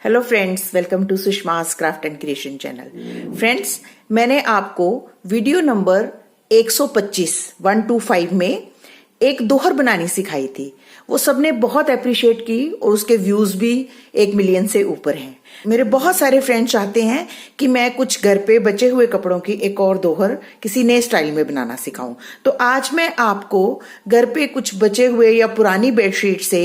Hello friends, welcome to Sushma's craft and creation channel. Friends, मैंने आपको video number 125 में एक दोहर बनानी सिखाई थी। वो सबने बहुत अप्रिशिएट की और उसके व्यूज भी 1 मिलियन से ऊपर हैं। मेरे बहुत सारे फ्रेंड्स चाहते हैं कि मैं कुछ घर पे बचे हुए कपड़ों की एक और दोहर किसी नए स्टाइल में बनाना सिखाऊं। तो आज मैं आपको घर पे कुछ बचे हुए या पुरानी बेडशीट से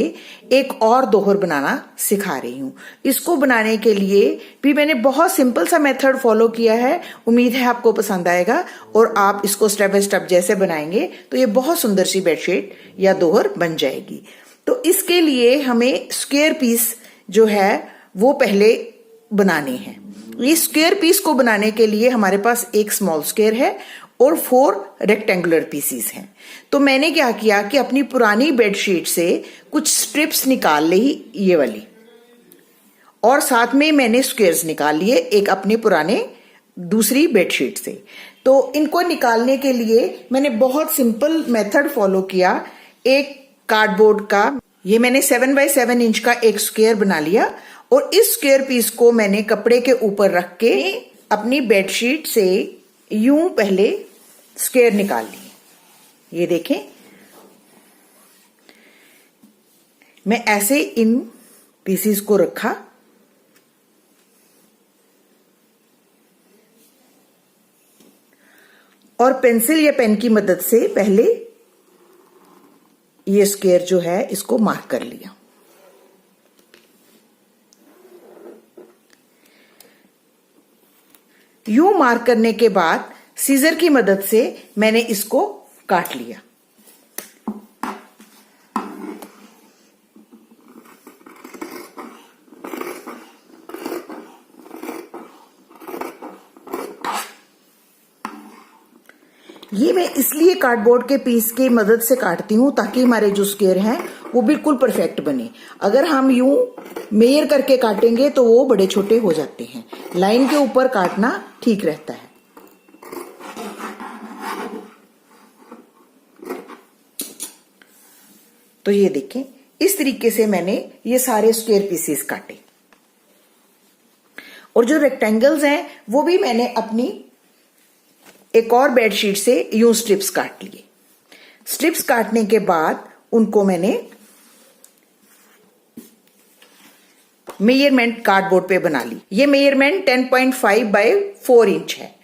एक और दोहर बनाना सिखा रही हूं। इसको बनाने के लिए भी मैंने बहुत सिंपल सा मेथड फॉलो किया है। उम्मीद है आपको पसंद आएगा और आप इसको स्टेप बाय स्टेप जैसे बनाएंगे तो ये बहुत सुंदर सी बेडशीट या दोहर बन जाएगी। तो इसके लिए हमें स्क्वायर पीस जो है वो पहले बनाने हैं। ये स्क्वायर पीस को बनाने के लिए हमारे पास एक स्मॉल स्क्वायर है और 4 रेक्टेंगुलर पीसीस हैं। तो मैंने क्या किया कि अपनी पुरानी बेडशीट से कुछ स्ट्रिप्स निकाल ली, ये वाली, और साथ में मैंने स्क्वायर्स निकाल लिए एक अपने पुराने दूसरी बेडशीट से। तो इनको निकालने के लिए मैंने बहुत सिंपल मेथड फॉलो किया। एक कार्डबोर्ड का, ये मैंने 7 बाय 7 इंच का एक स्क्वायर बना लिया और इस स्क्वायर पीस को मैंने कपड़े के ऊपर रख के अपनी बेडशीट से यूं पहले स्क्वायर निकाल लिए। ये देखें, मैं ऐसे इन पीसीस को रखा और पेंसिल या पेन की मदद से पहले ये स्क्वायर जो है इसको मार्क कर लिया। यूं मार्क करने के बाद सीजर की मदद से मैंने इसको काट लिया। ये मैं इसलिए कार्डबोर्ड के पीस की मदद से काटती हूं ताकि हमारे जो स्क्वायर हैं वो बिल्कुल परफेक्ट बने। अगर हम यूं मेयर करके काटेंगे तो वो बड़े छोटे हो जाते हैं। लाइन के ऊपर काटना ठीक रहता है। तो ये देखें, इस तरीके से मैंने ये सारे स्क्वायर पीसेस काटे और जो रेक्टेंगल्स हैं वो भी मैंने अपनी एक और बेडशीट से यूं स्ट्रिप्स काट लिए। स्ट्रिप्स काटने के बाद उनको मैंने मेजरमेंट कार्डबोर्ड पे बना ली। ये मेजरमेंट 10.5 बाय 4 इंच है।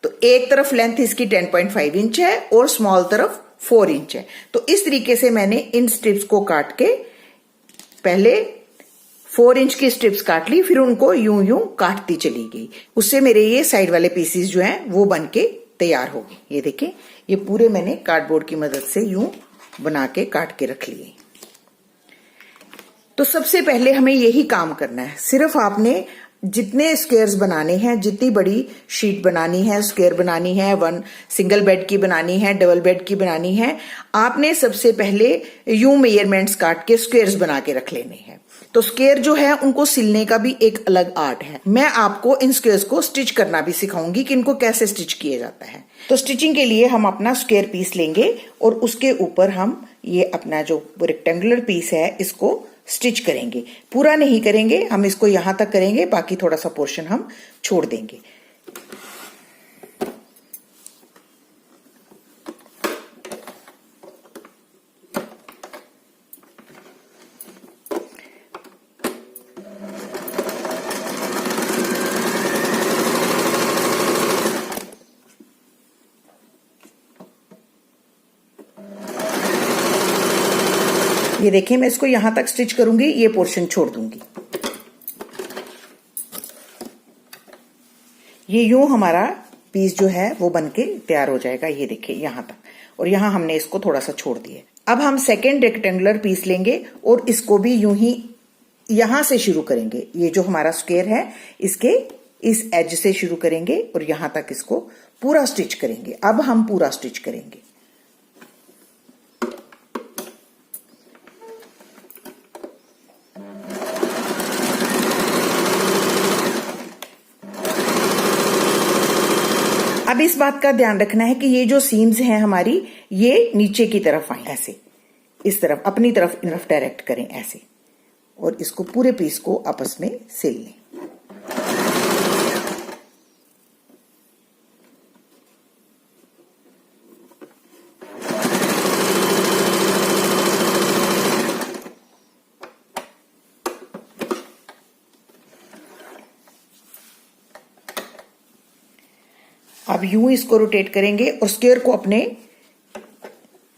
तो एक तरफ लेंथ इसकी 10.5 इंच है और स्मॉल तरफ 4 इंच है। तो इस तरीके से मैंने इन स्ट्रिप्स को काट के पहले 4 इंच की स्ट्रिप्स काट ली, फिर उनको यूं यूं काटती चली गई। उससे मेरे ये साइड वाले पीसेस जो हैं वो बन के तैयार हो गए। ये देखें, ये पूरे मैंने कार्डबोर्ड की मदद से यूं बना के काट के रख लिए। तो सबसे पहले हमें यही काम करना है। सिर्फ आपने जितने स्क्वायर्स बनाने हैं, जितनी बड़ी शीट बनानी है, स्क्वायर बनानी है, 1 सिंगल बेड की बनानी है, डबल बेड की बनानी है, आपने सबसे पहले यूं मेजरमेंट्स काट के स्क्वायर्स बना के रख लेने हैं। तो स्क्वायर जो है उनको सिलने का भी एक अलग आर्ट है। मैं आपको इन स्क्वायर्स को स्टिच करना भी सिखाऊंगी कि इनको कैसे स्टिच किया जाता है। तो स्टिचिंग के लिए हम अपना स्क्वायर पीस लेंगे और उसके ऊपर हम ये अपना जो रेक्टेंगुलर पीस है इसको स्टिच करेंगे। पूरा नहीं करेंगे, हम इसको यहां तक करेंगे, बाकी थोड़ा सा पोर्शन हम छोड़ देंगे। ये देखिए, मैं इसको यहां तक स्टिच करूंगी, ये पोर्शन छोड़ दूंगी। ये यूं हमारा पीस जो है वो बनके तैयार हो जाएगा। ये देखिए यहां तक, और यहां हमने इसको थोड़ा सा छोड़ दिया। अब हम सेकेंड रेक्टेंगुलर पीस लेंगे और इसको भी यूं ही यहां से शुरू करेंगे। ये जो हमारा स्क्वायर है इसके इस एज से शुरू करेंगे और यहां तक इसको पूरा स्टिच करेंगे। अब हम पूरा स्टिच करेंगे। अब इस बात का ध्यान रखना है कि ये जो सीम्स हैं हमारी, ये नीचे की तरफ आए, ऐसे इस तरफ अपनी तरफ डायरेक्ट करें ऐसे, और इसको पूरे पीस को आपस में सिल लें। अब यूं इसको रोटेट करेंगे और स्क्वायर को अपने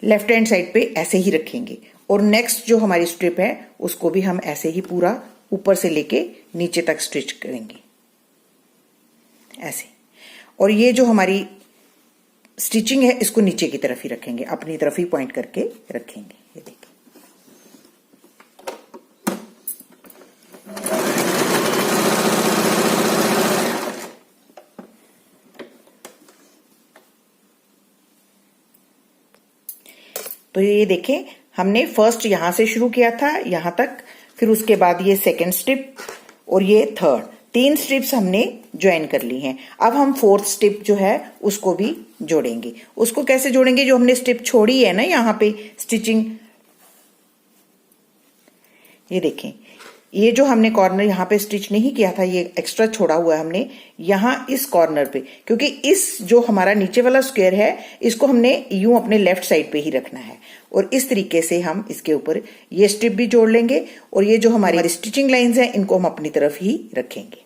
लेफ्ट हैंड साइड पे ऐसे ही रखेंगे और नेक्स्ट जो हमारी स्ट्रिप है उसको भी हम ऐसे ही पूरा ऊपर से लेके नीचे तक स्टिच करेंगे ऐसे। और ये जो हमारी स्टिचिंग है इसको नीचे की तरफ ही रखेंगे, अपनी तरफ ही पॉइंट करके रखेंगे। ये देखिए, तो ये देखें हमने फर्स्ट यहां से शुरू किया था यहां तक, फिर उसके बाद ये सेकेंड स्ट्रिप और ये थर्ड, 3 स्ट्रिप्स हमने ज्वाइन कर ली हैं। अब हम फोर्थ स्ट्रिप जो है उसको भी जोड़ेंगे। उसको कैसे जोड़ेंगे? जो हमने स्ट्रिप छोड़ी है ना यहाँ पे स्टिचिंग, ये देखें ये जो हमने कॉर्नर यहाँ पे स्टिच नहीं किया था, ये एक्स्ट्रा छोड़ा हुआ है हमने यहाँ इस कॉर्नर पे, क्योंकि इस जो हमारा नीचे वाला स्क्वायर है इसको हमने यूं अपने लेफ्ट साइड पे ही रखना है। और इस तरीके से हम इसके ऊपर ये स्ट्रिप भी जोड़ लेंगे और ये जो हमारी स्टिचिंग लाइंस हैं इनको हम अपनी तरफ ही रखेंगे।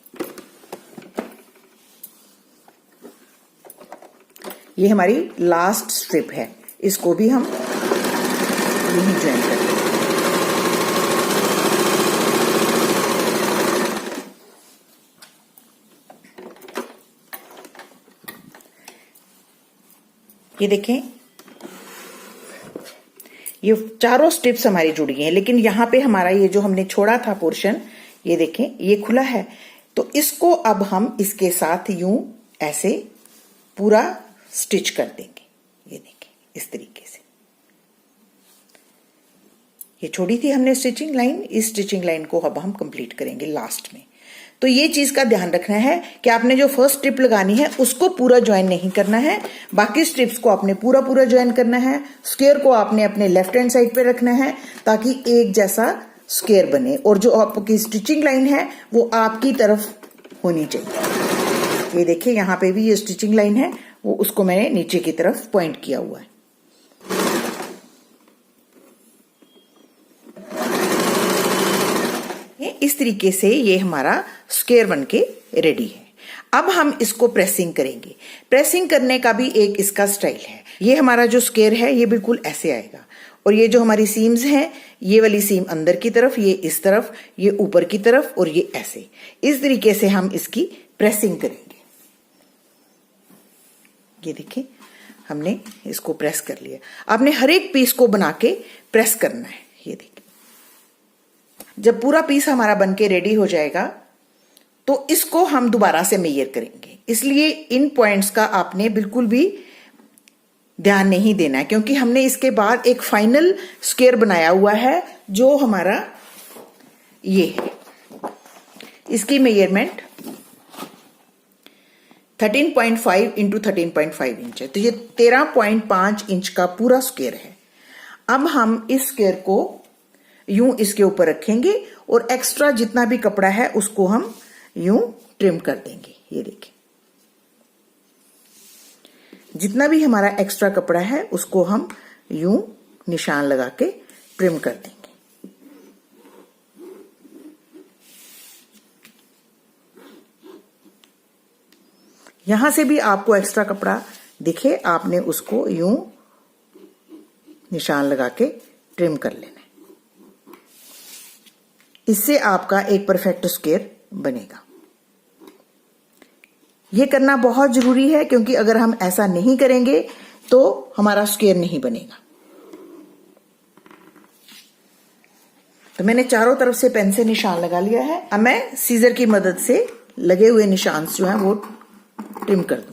ये हमारी लास्ट स्ट्रिप है, इसको भी हम यहीं ज्वाइन करेंगे। ये देखें ये चारों स्ट्रिप्स हमारी जुड़ी हैं, लेकिन यहां पे हमारा ये जो हमने छोड़ा था पोर्शन, ये देखें ये खुला है, तो इसको अब हम इसके साथ यूं ऐसे पूरा स्टिच कर देंगे। ये देखें इस तरीके से, ये छोड़ी थी हमने स्टिचिंग लाइन, इस स्टिचिंग लाइन को अब हम कंप्लीट करेंगे लास्ट में। तो ये चीज का ध्यान रखना है कि आपने जो फर्स्ट स्ट्रिप लगानी है उसको पूरा ज्वाइन नहीं करना है, बाकी स्ट्रिप्स को आपने पूरा पूरा ज्वाइन करना है। स्क्वायर को आपने अपने लेफ्ट हैंड साइड पे रखना है ताकि एक जैसा स्क्वायर बने, और जो आपकी स्टिचिंग लाइन है वो आपकी तरफ होनी चाहिए। ये देखिए यहाँ पे भी ये स्टिचिंग लाइन है, वो उसको मैंने नीचे की तरफ पॉइंट किया हुआ है। इस तरीके से ये हमारा स्क्वायर बनके रेडी है। अब हम इसको प्रेसिंग करेंगे। प्रेसिंग करने का भी एक इसका स्टाइल है। ये हमारा जो स्क्वायर है ये बिल्कुल ऐसे आएगा, और ये जो हमारी सीम्स हैं, ये वाली सीम अंदर की तरफ, ये इस तरफ, ये ऊपर की तरफ, और ये ऐसे। इस तरीके से हम इसकी प्रेसिंग करेंगे। ये देखिए हमने इसको प्रेस कर लिया। आपने हर एक पीस को बना के प्रेस करना है। ये देखिए जब पूरा पीस हमारा बनके रेडी हो जाएगा तो इसको हम दोबारा से मेजर करेंगे, इसलिए इन पॉइंट्स का आपने बिल्कुल भी ध्यान नहीं देना है, क्योंकि हमने इसके बाद एक फाइनल स्क्वायर बनाया हुआ है जो हमारा ये है। इसकी मेजरमेंट 13.5 इंटू 13.5 इंच है, तो ये 13.5 इंच का पूरा स्क्वायर है। अब हम इस स्क्वायर को यूं इसके ऊपर रखेंगे और एक्स्ट्रा जितना भी कपड़ा है उसको हम यूं ट्रिम कर देंगे। ये देखिए जितना भी हमारा एक्स्ट्रा कपड़ा है उसको हम यूं निशान लगा के ट्रिम कर देंगे। यहां से भी आपको एक्स्ट्रा कपड़ा दिखे, आपने उसको यूं निशान लगा के ट्रिम कर लेना है। इससे आपका एक परफेक्ट स्क्वायर बनेगा। यह करना बहुत जरूरी है, क्योंकि अगर हम ऐसा नहीं करेंगे तो हमारा स्क्वायर नहीं बनेगा। तो मैंने चारों तरफ से पेन से निशान लगा लिया है। अब मैं सीजर की मदद से लगे हुए निशान जो हैं वो ट्रिम कर दूंगी।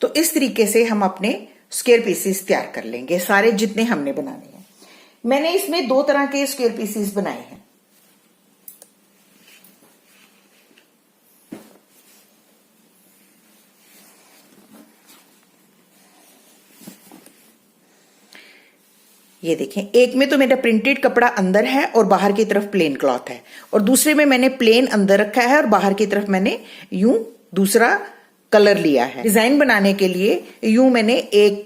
तो इस तरीके से हम अपने स्क्वायर पीसेस तैयार कर लेंगे, सारे जितने हमने बनाने हैं। मैंने इसमें 2 तरह के स्क्वायर पीसेस बनाए हैं। ये देखें, एक में तो मेरा प्रिंटेड कपड़ा अंदर है और बाहर की तरफ प्लेन क्लॉथ है, और दूसरे में मैंने प्लेन अंदर रखा है और बाहर की तरफ मैंने यूं दूसरा कलर लिया है। डिजाइन बनाने के लिए यूं मैंने एक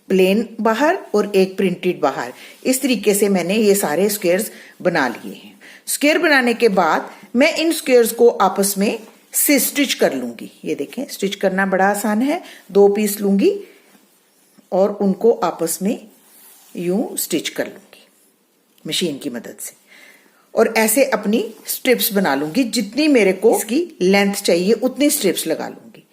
प्लेन बाहर और एक प्रिंटेड बाहर, इस तरीके से मैंने ये सारे स्क्वायर्स बना लिए हैं। स्क्वायर बनाने के बाद मैं इन स्क्वायर्स को आपस में से स्टिच कर लूंगी। ये देखें, स्टिच करना बड़ा आसान है। 2 पीस लूंगी और उनको आपस में यूं स्टिच कर लूंगी मशीन की मदद से, और ऐसे अपनी स्ट्रिप्स बना लूंगी। जितनी मेरे को इसकी लेंथ चाहिए उतनी स्ट्रिप्स लगा लूंगी।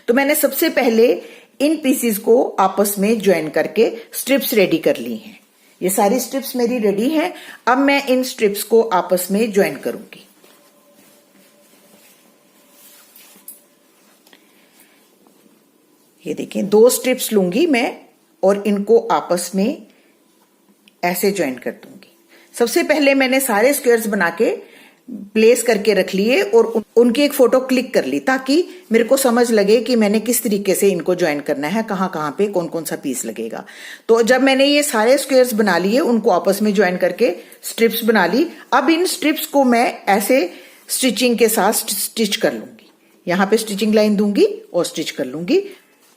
तो मैंने सबसे पहले इन पीसेस को आपस में ज्वाइन करके स्ट्रिप्स रेडी कर ली हैं। ये सारी स्ट्रिप्स मेरी रेडी हैं। अब मैं इन स्ट्रिप्स को आपस में ज्वाइन करूंगी। ये देखें, 2 स्ट्रिप्स लूंगी मैं और इनको आपस में ऐसे ज्वाइन कर दूंगी। सबसे पहले मैंने सारे स्क्वायर्स बना के प्लेस करके रख लिए और उनकी एक फोटो क्लिक कर ली, ताकि मेरे को समझ लगे कि मैंने किस तरीके से इनको ज्वाइन करना है, कहां कहां पे कौन कौन सा पीस लगेगा। तो जब मैंने ये सारे स्क्वायर्स बना लिए, उनको आपस में ज्वाइन करके स्ट्रिप्स बना ली। अब इन स्ट्रिप्स को मैं ऐसे स्टिचिंग के साथ स्टिच कर लूंगी। यहां पे स्टिचिंग लाइन दूंगी और स्टिच कर लूंगी।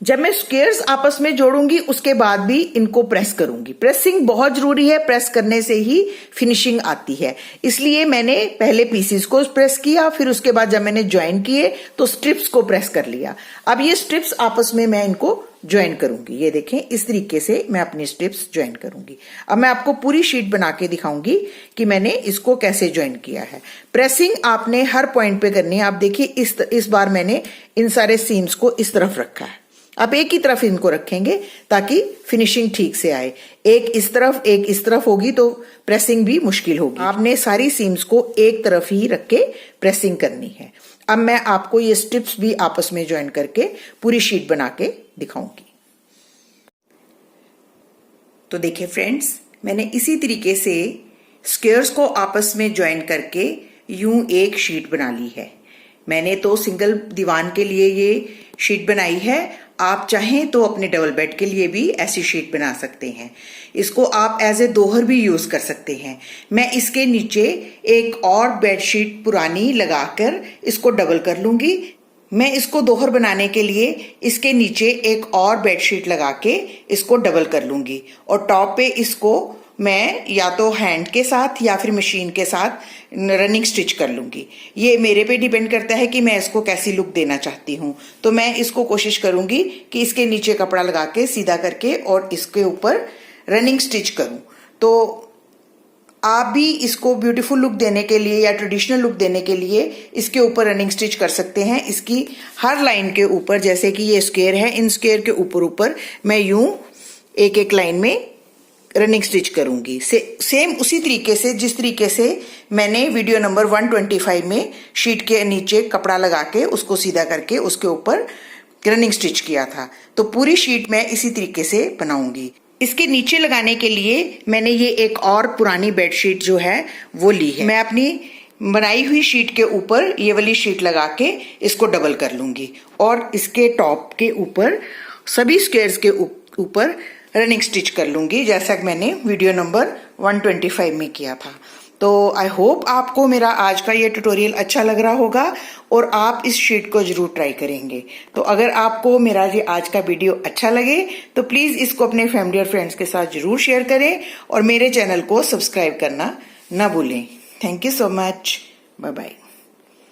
जब मैं स्क्वायर्स आपस में जोड़ूंगी उसके बाद भी इनको प्रेस करूंगी। प्रेसिंग बहुत जरूरी है, प्रेस करने से ही फिनिशिंग आती है। इसलिए मैंने पहले पीसेस को प्रेस किया, फिर उसके बाद जब मैंने ज्वाइन किए तो स्ट्रिप्स को प्रेस कर लिया। अब ये स्ट्रिप्स आपस में मैं इनको ज्वाइन करूंगी। ये देखें, इस तरीके से मैं अपनी स्ट्रिप्स ज्वाइन करूंगी। अब मैं आपको पूरी शीट बना के दिखाऊंगी कि मैंने इसको कैसे ज्वाइन किया है। प्रेसिंग आपने हर पॉइंट पे करनी है। आप देखिए, इस बार मैंने इन सारे सीम्स को इस तरफ रखा है। आप एक ही तरफ इनको रखेंगे ताकि फिनिशिंग ठीक से आए। एक इस तरफ होगी तो प्रेसिंग भी मुश्किल होगी। आपने सारी सीम्स को एक तरफ ही रख के प्रेसिंग करनी है। अब मैं आपको ये स्ट्रिप्स भी आपस में ज्वाइन करके पूरी शीट बना के दिखाऊंगी। तो देखिए फ्रेंड्स, मैंने इसी तरीके से स्क्वायर्स को आपस में ज्वाइन करके यूं एक शीट बना ली है। मैंने तो सिंगल दीवान के लिए ये शीट बनाई है। आप चाहें तो अपने डबल बेड के लिए भी ऐसी शीट बना सकते हैं। इसको आप एज ए दोहर भी यूज कर सकते हैं। मैं इसके नीचे एक और बेडशीट पुरानी लगाकर इसको डबल कर लूंगी। मैं इसको दोहर बनाने के लिए इसके नीचे एक और बेडशीट लगा के इसको डबल कर लूंगी, और टॉप पे इसको मैं या तो हैंड के साथ या फिर मशीन के साथ रनिंग स्टिच कर लूंगी। ये मेरे पे डिपेंड करता है कि मैं इसको कैसी लुक देना चाहती हूँ। तो मैं इसको कोशिश करूंगी कि इसके नीचे कपड़ा लगा के सीधा करके और इसके ऊपर रनिंग स्टिच करूं। तो आप भी इसको ब्यूटीफुल लुक देने के लिए या ट्रेडिशनल लुक देने के लिए इसके ऊपर रनिंग स्टिच कर सकते हैं। इसकी हर लाइन के ऊपर, जैसे कि ये स्क्वायर है, इन स्क्वायर के ऊपर मैं यूं एक एक लाइन में रनिंग स्टिच करूंगी। सेम उसी तरीके से जिस तरीके से मैंने वीडियो नंबर 125 में शीट के नीचे कपड़ा लगा के उसको सीधा करके उसके ऊपर रनिंग स्टिच किया था। तो पूरी शीट मैं इसी तरीके से बनाऊंगी। इसके नीचे लगाने के लिए मैंने ये एक और पुरानी बेडशीट जो है वो ली है। मैं अपनी बनाई हुई शीट के ऊपर ये वाली शीट लगा के इसको डबल कर लूंगी और इसके टॉप के ऊपर सभी स्क्वायर्स के ऊपर रनिंग स्टिच कर लूंगी, जैसा कि मैंने वीडियो नंबर 125 में किया था। तो आई होप आपको मेरा आज का ये ट्यूटोरियल अच्छा लग रहा होगा और आप इस शीट को जरूर ट्राई करेंगे। तो अगर आपको मेरा ये आज का वीडियो अच्छा लगे तो प्लीज इसको अपने फैमिली और फ्रेंड्स के साथ जरूर शेयर करें और मेरे चैनल को सब्सक्राइब करना ना भूलें। Thank you so much. Bye bye.